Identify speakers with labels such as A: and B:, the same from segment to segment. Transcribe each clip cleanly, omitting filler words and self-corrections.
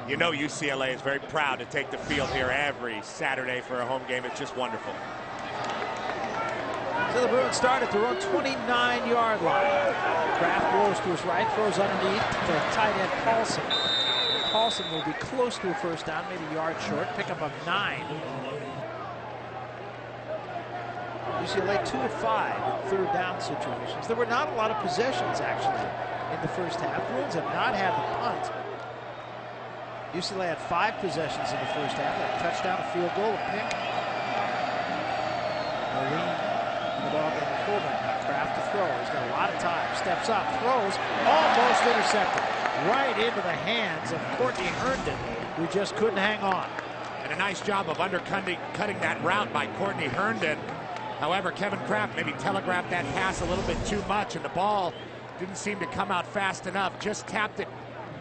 A: You know UCLA is very proud to take the field here every Saturday for a home game. It's just wonderful.
B: So the Bruins start at their own 29-yard line. Kraft rolls to his right, throws underneath to tight end Paulson. Paulson will be close to a first down, maybe a yard short, pickup of 9. UCLA 2 of 5 in third down situations. There were not a lot of possessions actually in the first half. Bruins have not had the punt. UCLA had 5 possessions in the first half. They had a touchdown, a field goal, a pick. The ball game fullback. Kraft to throw. He's got a lot of time. Steps up, throws, almost intercepted. Right into the hands of Courtney Herndon, who just couldn't hang on.
A: And a nice job of cutting that route by Courtney Herndon. However, Kevin Kraft maybe telegraphed that pass a little bit too much, and the ball didn't seem to come out fast enough. Just tapped it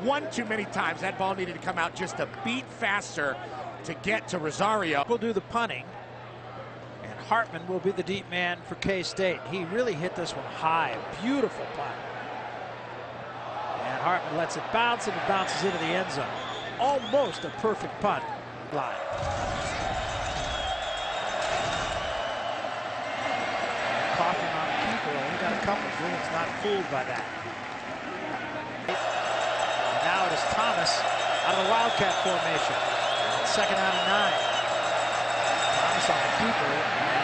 A: one too many times. That ball needed to come out just a beat faster to get to Rosario.
B: We'll do the punting. Hartman will be the deep man for K-State. He really hit this one high. Beautiful punt. And Hartman lets it bounce, and it bounces into the end zone. Almost a perfect punt line. Coughing on the keeper. Only got a couple. Bruins not fooled by that. And now it is Thomas out of the Wildcat formation. Second out of 9. Thomas on the keeper.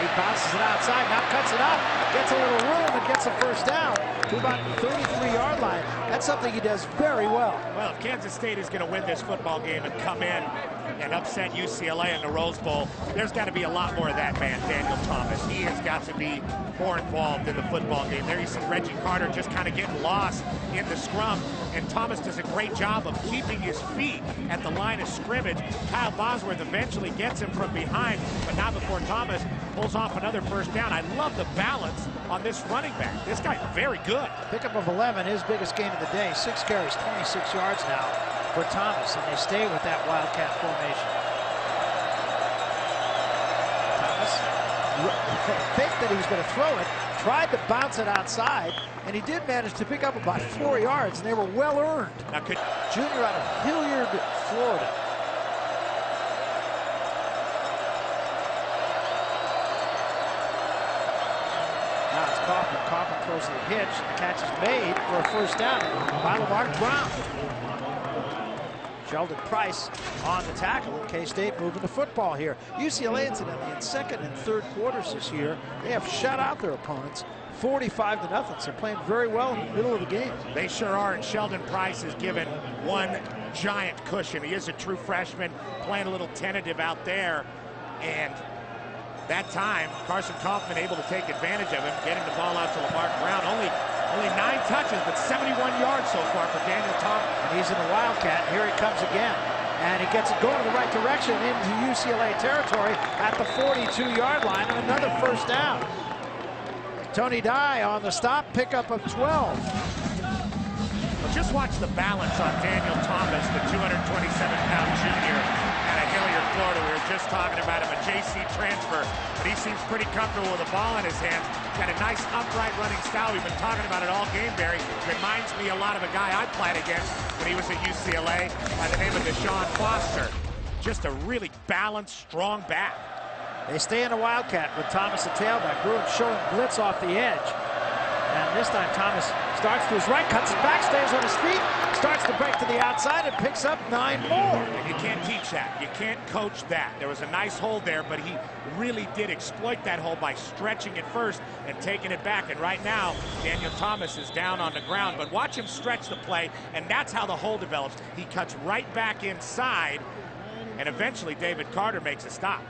B: He bounces it outside, now cuts it up, gets a little room and gets a first down to about the 33-yard line. That's something he does very well.
A: Well, if Kansas State is going to win this football game and come in and upset UCLA in the Rose Bowl, there's got to be a lot more of that man, Daniel Thomas. He has got to be more involved in the football game. There you see Reggie Carter just kind of getting lost in the scrum, and Thomas does a great job of keeping his feet at the line of scrimmage. Kyle Bosworth eventually gets him from behind, but not before Thomas pulls off another first down. I love the balance on this running back. This guy's very good.
B: Pickup of 11, his biggest gain of the day. 6 carries, 26 yards now for Thomas, and they stay with that Wildcat formation. Thomas faked that he was going to throw it, tried to bounce it outside, and he did manage to pick up about 4 yards, and they were well earned. Junior out of Hilliard, Florida. Now it's Kaufman. Kaufman throws the hitch. The catch is made for a first down by Lamar Brown. Sheldon Price on the tackle. K-State moving the football here. UCLA, incidentally, in second and third quarters this year, they have shut out their opponents 45-0. So playing very well in the middle of the game.
A: They sure are, and Sheldon Price is given one giant cushion. He is a true freshman, playing a little tentative out there, and that time, Carson Kaufman able to take advantage of him, getting the ball out to Lamar Brown. Only 9 touches, but 71 yards so far for Daniel Thomas.
B: And he's in the Wildcat. Here he comes again. And he gets it going in the right direction into UCLA territory at the 42-yard line, and another first down. Tony Dye on the stop, pickup of 12.
A: Well, just watch the balance on Daniel Thomas, the 227-pound junior out of Hilliard, Florida. We were just talking about him, a JC transfer, but he seems pretty comfortable with the ball in his hands. Got a nice upright running style. We've been talking about it all game, Barry. Reminds me a lot of a guy I played against when he was at UCLA by the name of Deshaun Foster. Just a really balanced, strong back.
B: They stay in a Wildcat with Thomas the tailback. Bruins showing blitz off the edge. And this time Thomas starts to his right, cuts it back, stays on his feet, starts to break to the outside, and picks up 9 more.
A: And you can't teach that. You can't coach that. There was a nice hold there, but he really did exploit that hole by stretching it first and taking it back. And right now, Daniel Thomas is down on the ground, but watch him stretch the play, and that's how the hole develops. He cuts right back inside, and eventually David Carter makes a stop.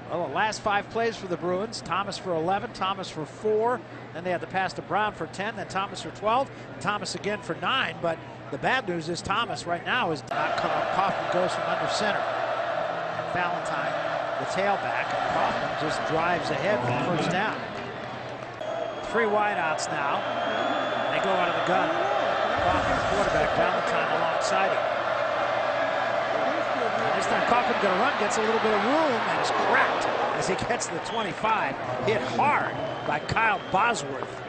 B: Well, the last 5 plays for the Bruins, Thomas for 11, Thomas for 4, then they had the pass to Brown for 10, then Thomas for 12, Thomas again for 9, but the bad news is Thomas right now is not caught. Kaufman goes from under center. And Valentine, the tailback, and Kaufman just drives ahead for the first down. 3 wideouts now. They go out of the gun. Kaufman, quarterback, Valentine alongside him. This time Kaufman's going to run, gets a little bit of room, and is cracked as he gets to the 25. Hit hard by Kyle Bosworth.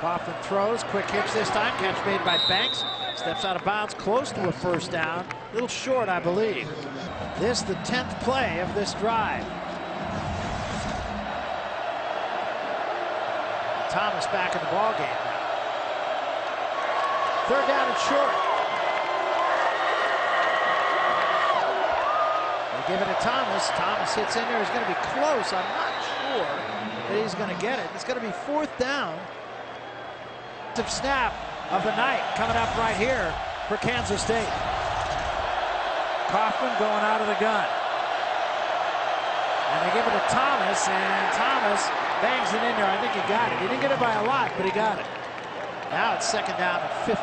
B: Kaufman throws, quick hitch this time, catch made by Banks. Steps out of bounds, close to a first down. A little short, I believe. This the 10th play of this drive. Thomas back in the ball game. Third down and short. They give it to Thomas. Thomas hits in there. He's going to be close. I'm not sure that he's going to get it. It's going to be fourth down. Snap of the night coming up right here for Kansas State. Kaufman going out of the gun. And they give it to Thomas, and Thomas bangs it in there. I think he got it. He didn't get it by a lot, but he got it. Now it's second down and 15.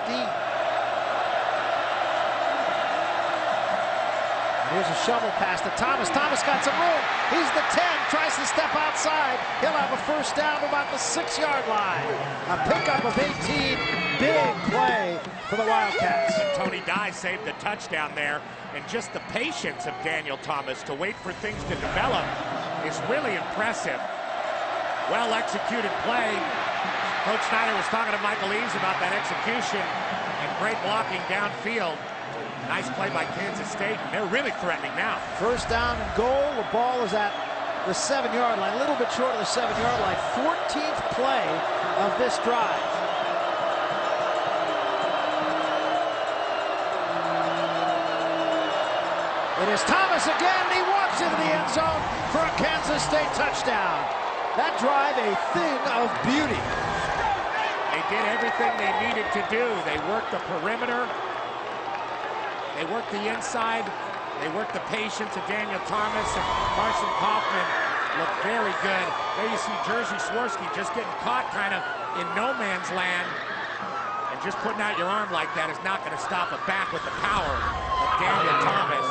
B: Here's a shovel pass to Thomas. Thomas got some room. He's the 10, tries to step outside. He'll have a first down about the 6-yard line. A pickup of 18. Big play for the Wildcats.
A: Tony Dye saved the touchdown there. And just the patience of Daniel Thomas to wait for things to develop is really impressive. Well-executed play. Coach Snyder was talking to Michael Eaves about that execution and great blocking downfield. Nice play by Kansas State, and they're really threatening now.
B: First down and goal. The ball is at the 7-yard line, a little bit short of the 7-yard line. 14th play of this drive. It is Thomas again, and he walks into the end zone for a Kansas State touchdown. That drive, a thing of beauty.
A: They did everything they needed to do. They worked the perimeter. They worked the inside. They worked the patience of Daniel Thomas, and Carson Kaufman looked very good. There you see Jerzy Swirsky just getting caught kind of in no man's land. And just putting out your arm like that is not going to stop a back with the power of Daniel Thomas.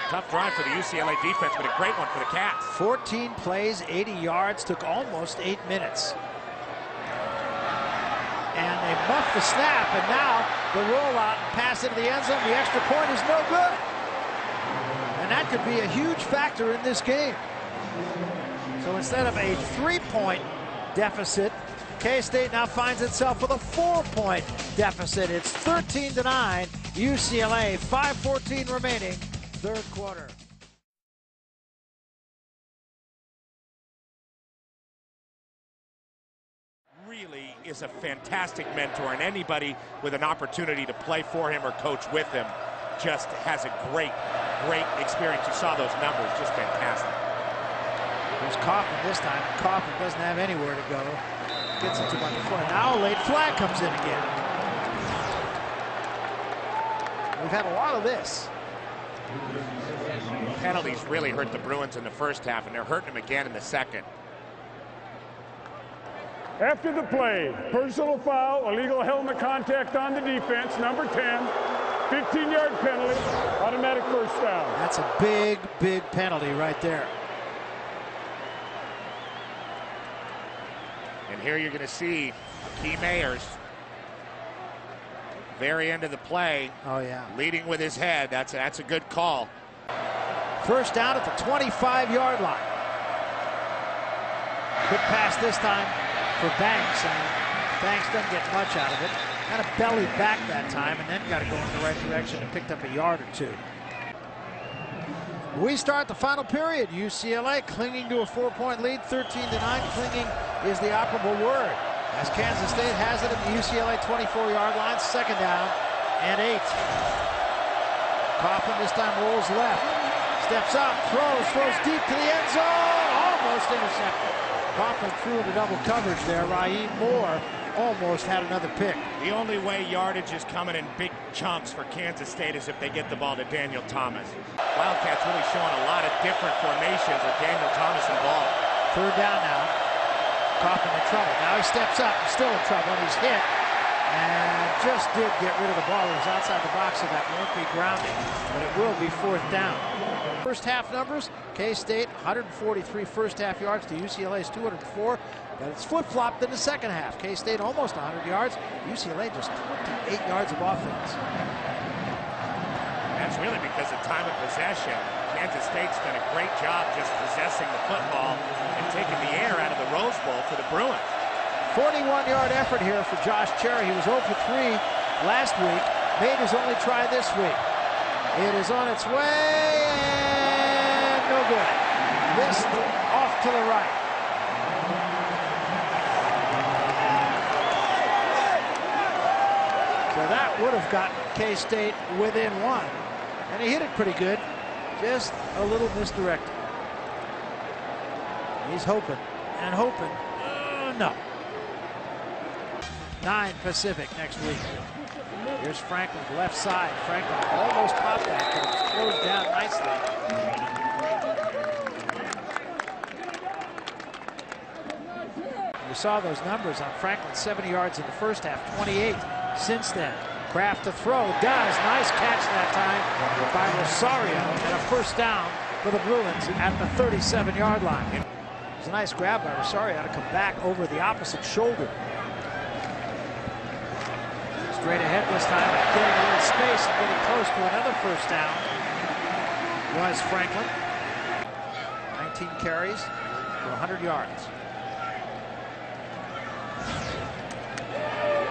A: Tough drive for the UCLA defense, but a great one for the Cats.
B: 14 plays, 80 yards, took almost 8 minutes. And they muffed the snap, and now the rollout and pass into the end zone. The extra point is no good. And that could be a huge factor in this game. So instead of a 3-point deficit, K-State now finds itself with a 4-point deficit. It's 13-9, UCLA, 5:14 remaining, third quarter.
A: Really is a fantastic mentor, and anybody with an opportunity to play for him or coach with him just has a great experience. You saw those numbers, just fantastic.
B: There's Kaufman this time. Kaufman doesn't have anywhere to go. Gets it to about the front. Now a late flag comes in again. We've had a lot of this.
A: Penalties really hurt the Bruins in the first half, and they're hurting them again in the second.
C: After the play, personal foul, illegal helmet contact on the defense, number 10, 15-yard penalty, automatic first down.
B: That's a big penalty right there.
A: And here you're going to see Key Mayers, very end of the play.
B: Oh, yeah.
A: Leading with his head. That's a good call.
B: First down at the 25-yard line. Good pass this time for Banks, and Banks doesn't get much out of it. Kind of bellied back that time, and then got to go in the right direction and picked up a yard or two. We start the final period. UCLA clinging to a 4-point lead, 13-9. Clinging is the operable word, as Kansas State has it at the UCLA 24-yard line. Second down and 8. Kaufman this time rolls left, steps up, throws deep to the end zone, almost intercepted. Kaufman threw into double coverage there. Raheem Moore almost had another pick.
A: The only way yardage is coming in big chunks for Kansas State is if they get the ball to Daniel Thomas. Wildcats really showing a lot of different formations with Daniel Thomas involved.
B: Third down now. Kaufman in trouble. Now he steps up, still in trouble, and he's hit. And just did get rid of the ball. He was outside the box, so that won't be grounding, but it will be fourth down. First half numbers, K-State 143 first half yards to UCLA's 204, but it's flip-flopped in the second half. K-State almost 100 yards, UCLA just 28 yards of offense.
A: That's really because of time of possession. Kansas State's done a great job just possessing the football and taking the air out of the Rose Bowl for the Bruins.
B: 41-yard effort here for Josh Cherry. He was 0 for 3 last week. Made his only try this week. It is on its way, and no good. Missed off to the right. So that would have gotten K-State within 1. And he hit it pretty good. Just a little misdirected. He's hoping and hoping. No. 9 Pacific next week. Here's Franklin, left side. Franklin almost popped that, but it was closed down nicely. We saw those numbers on Franklin, 70 yards in the first half, 28 since then. Kraft to throw, does. Nice catch that time by Rosario, and a first down for the Bruins at the 37-yard line. It was a nice grab by Rosario to come back over the opposite shoulder. Straight ahead this time, getting a little space and getting close to another first down was Franklin. 19 carries for 100 yards.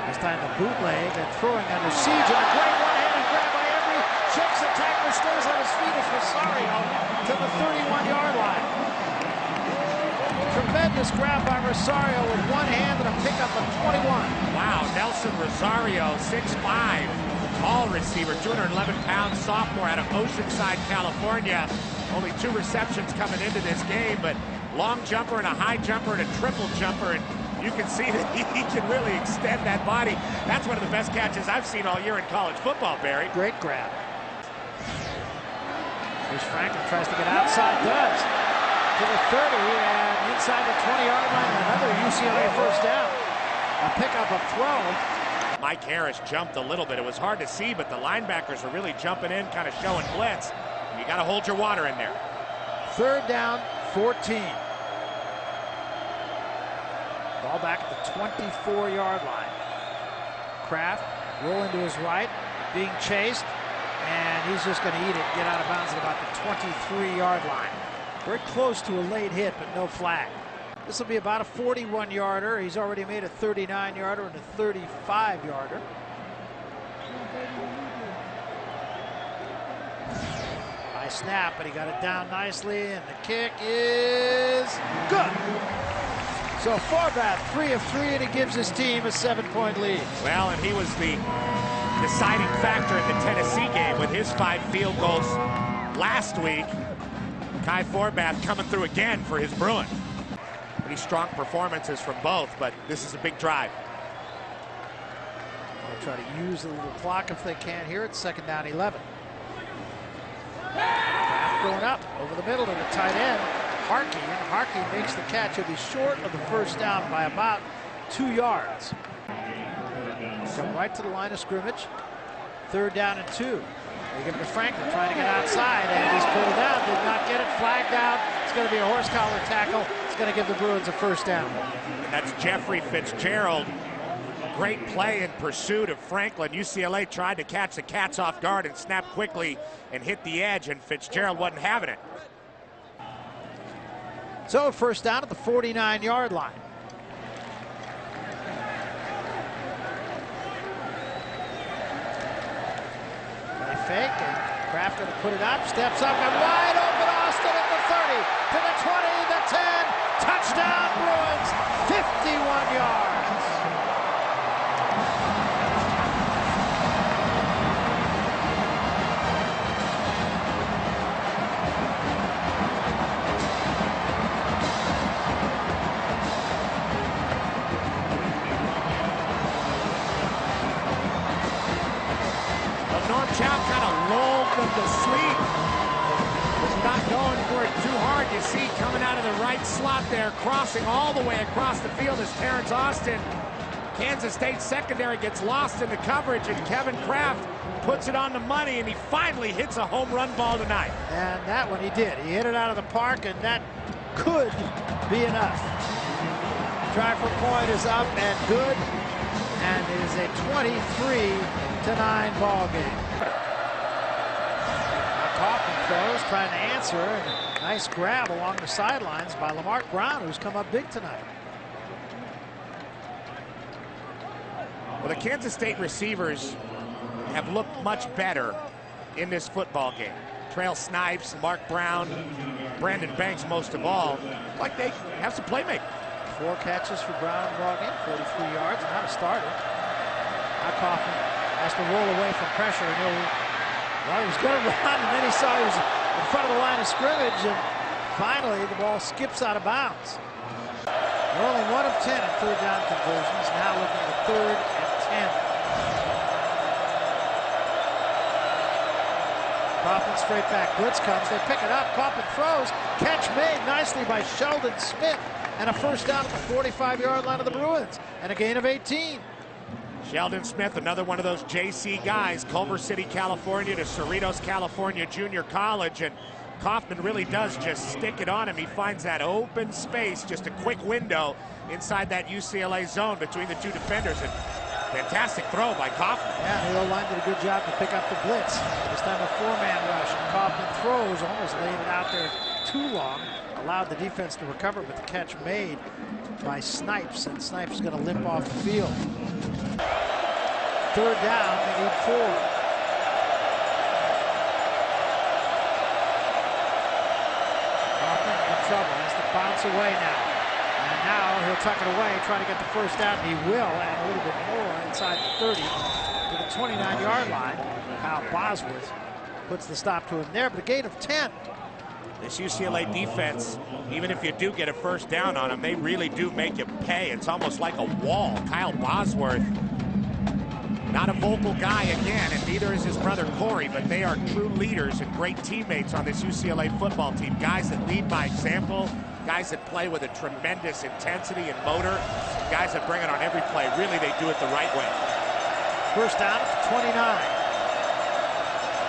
B: This time the bootleg and throwing under siege, and a great one-handed grab by Edwin. Shakes the tackler, stays on his feet as Rosario to the 31-yard line. Tremendous grab by Rosario with one hand and a pickup of 21.
A: Wow, Nelson Rosario, 6'5", tall receiver, 211-pound sophomore out of Oceanside, California. Only 2 receptions coming into this game, but long jumper and a high jumper and a triple jumper, and you can see that he can really extend that body. That's one of the best catches I've seen all year in college football, Barry.
B: Great grab. Here's Franklin, tries to get outside, does. To the 30 and inside the 20-yard line, another UCLA first down. A pickup of 12.
A: Mike Harris jumped a little bit. It was hard to see, but the linebackers are really jumping in, kind of showing blitz. You got to hold your water in there.
B: 3rd down, 14. Ball back at the 24-yard line. Kraft rolling to his right, being chased, and he's just going to eat it, get out of bounds at about the 23-yard line. Very close to a late hit, but no flag. This will be about a 41-yarder. He's already made a 39-yarder and a 35-yarder. High snap, but he got it down nicely, and the kick is good. So Forbath, 3 of 3, and he gives his team a 7-point lead.
A: Well, and he was the deciding factor in the Tennessee game with his 5 field goals last week. Kai Forbath coming through again for his Bruins. Pretty strong performances from both, but this is a big drive.
B: They'll try to use a little clock if they can here. It's 2nd down, 11. Kraft going up over the middle to the tight end. Harkey, and Harkey makes the catch. He'll be short of the first down by about 2 yards. Come right to the line of scrimmage. 3rd down and 2. They give it to Franklin, trying to get outside, and he's pulled down. Did not get it. Flagged out. It's going to be a horse collar tackle. It's going to give the Bruins a first down.
A: That's Jeffrey Fitzgerald. Great play in pursuit of Franklin. UCLA tried to catch the Cats off guard and snap quickly and hit the edge, and Fitzgerald wasn't having it.
B: So first down at the 49-yard line. They fake, and Kraft going to put it up, steps up, and wide open Austin at the 30, to the 20, the 10, touchdown Bruins, 51 yards.
A: Kind of lulled them to sleep. Was not going for it too hard. You see coming out of the right slot there, crossing all the way across the field is Terrence Austin. Kansas State secondary gets lost in the coverage, and Kevin Kraft puts it on the money, and he finally hits a home run ball tonight.
B: And that one he did. He hit it out of the park, and that could be enough. Try for point is up and good, and it is a 23-9 ball game. Kaufman throws, trying to answer, and a nice grab along the sidelines by Lamar Brown, who's come up big tonight.
A: Well, the Kansas State receivers have looked much better in this football game. Trail Snipes, Mark Brown, Brandon Banks most of all, like they have some playmaking.
B: 4 catches for Brown in the ball game, 43 yards, not a starter. Now Kaufman has to roll away from pressure. He was going to run, and then he saw he was in front of the line of scrimmage, and finally the ball skips out of bounds. They're only 1 of 10 in third down conversions. Now looking at 3rd and 10. Kaufman straight back. Blitz comes. They pick it up. Kaufman throws. Catch made nicely by Sheldon Smith. And a first down at the 45-yard line of the Bruins. And a gain of 18.
A: Sheldon Smith, another one of those JC guys. Culver City, California to Cerritos, California Junior College. And Kaufman really does just stick it on him. He finds that open space, just a quick window inside that UCLA zone between the 2 defenders. And fantastic throw by Kaufman.
B: Yeah, the O-line did a good job to pick up the blitz. This time a 4-man rush. And Kaufman throws, almost laid it out there too long. Allowed the defense to recover, but the catch made by Snipes. And Snipes is going to limp off the field. 3rd down, they need 4. Trouble, has to bounce away now. And now he'll tuck it away, try to get the first down. He will, and a little bit more inside the 30 to the 29-yard line. Kyle Bosworth puts the stop to him there, but a gain of 10.
A: This UCLA defense, even if you do get a first down on them, they really do make you pay. It's almost like a wall. Kyle Bosworth, not a vocal guy again, and neither is his brother Corey, but they are true leaders and great teammates on this UCLA football team. Guys that lead by example, guys that play with a tremendous intensity and motor, guys that bring it on every play. Really, they do it the right way.
B: First down at 29.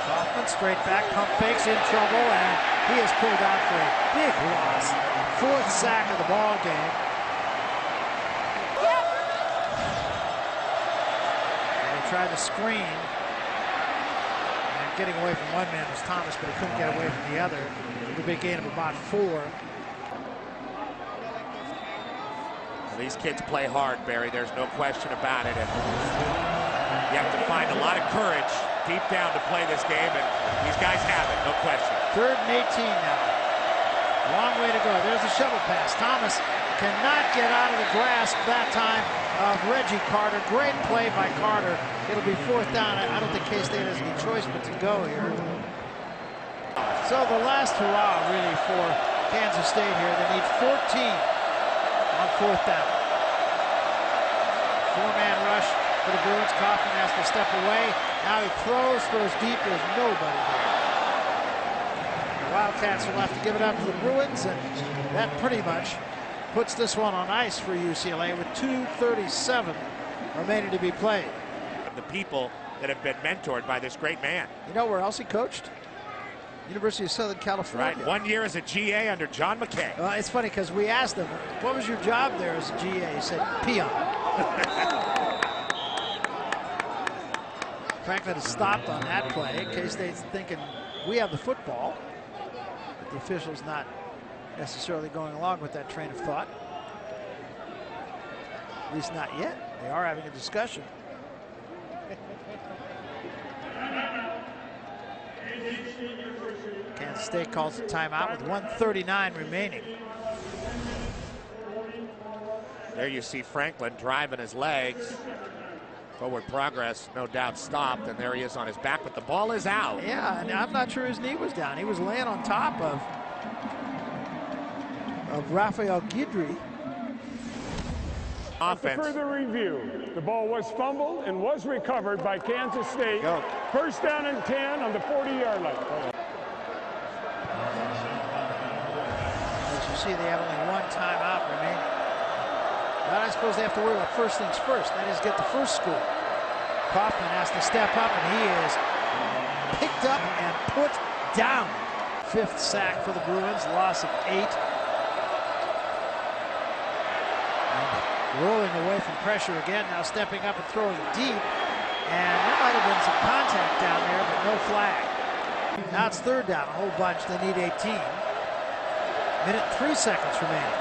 B: Kaufman straight back, pump fakes, in trouble, and he is pulled out for a big loss. 4th sack of the ball game. Tried to screen, and getting away from one man was Thomas, but he couldn't get away from the other. A big gain of about 4.
A: Well, these kids play hard, Barry. There's no question about it. And you have to find a lot of courage deep down to play this game, and these guys have it, no question.
B: 3rd and 18 now. Long way to go. There's the shovel pass. Thomas cannot get out of the grasp that time of Reggie Carter. Great play by Carter. It'll be 4th down. I don't think K-State has any choice but to go here. So the last hurrah really for Kansas State here. They need 14 on 4th down. 4-man rush for the Bruins. Kaufman has to step away. Now he throws deep. There's nobody there. The Wildcats will have to give it up to the Bruins, and that pretty much puts this one on ice for UCLA with 2:37 remaining to be played.
A: The people that have been mentored by this great man.
B: You know where else he coached? University of Southern California.
A: Right, 1 year as a GA under John McKay.
B: It's funny because we asked him, what was your job there as a GA? He said, peon. Franklin has stopped on that play. K-State's thinking, we have the football. But the official's not necessarily going along with that train of thought. At least not yet. They are having a discussion. Kansas State calls a timeout with 1:39 remaining.
A: There you see Franklin driving his legs. Forward progress, no doubt, stopped, and there he is on his back, but the ball is out.
B: Yeah, and I'm not sure his knee was down. He was laying on top of Rafael Guidry.
C: After further review, the ball was fumbled and was recovered by Kansas State.
A: Go.
C: First down and 10 on the 40-yard line.
B: As you see, they have only 1 timeout remaining. But I suppose they have to worry about first things first. That is, get the first score. Kaufman has to step up, and he is picked up and put down. 5th sack for the Bruins, loss of 8. Rolling away from pressure again, now stepping up and throwing deep. And there might have been some contact down there, but no flag. Now it's 3rd down, a whole bunch. They need 18. Minute 3 seconds remaining.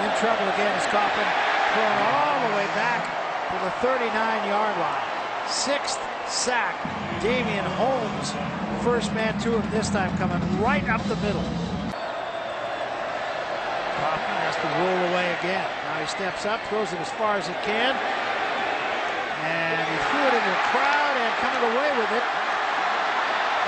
B: In trouble again is Kaufman, thrown all the way back to the 39-yard line. 6th sack. Damian Holmes, first man to him this time, coming right up the middle. Kaufman has to roll away again. Now he steps up, throws it as far as he can. And he threw it into the crowd, and coming away with it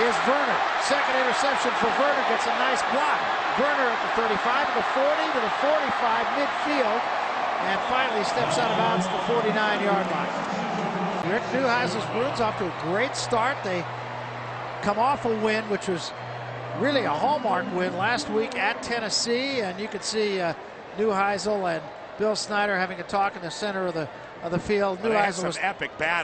B: is Werner. Second interception for Werner, gets a nice block. Werner at the 35, to the 40, to the 45, midfield, and finally steps out of bounds to the 49-yard line. Rick Neuheisel's Bruins off to a great start. They come off a win, which was really a hallmark win last week at Tennessee, and you can see Neuheisel and Bill Snyder having a talk in the center of the field.
A: Neuheisel was epic battle.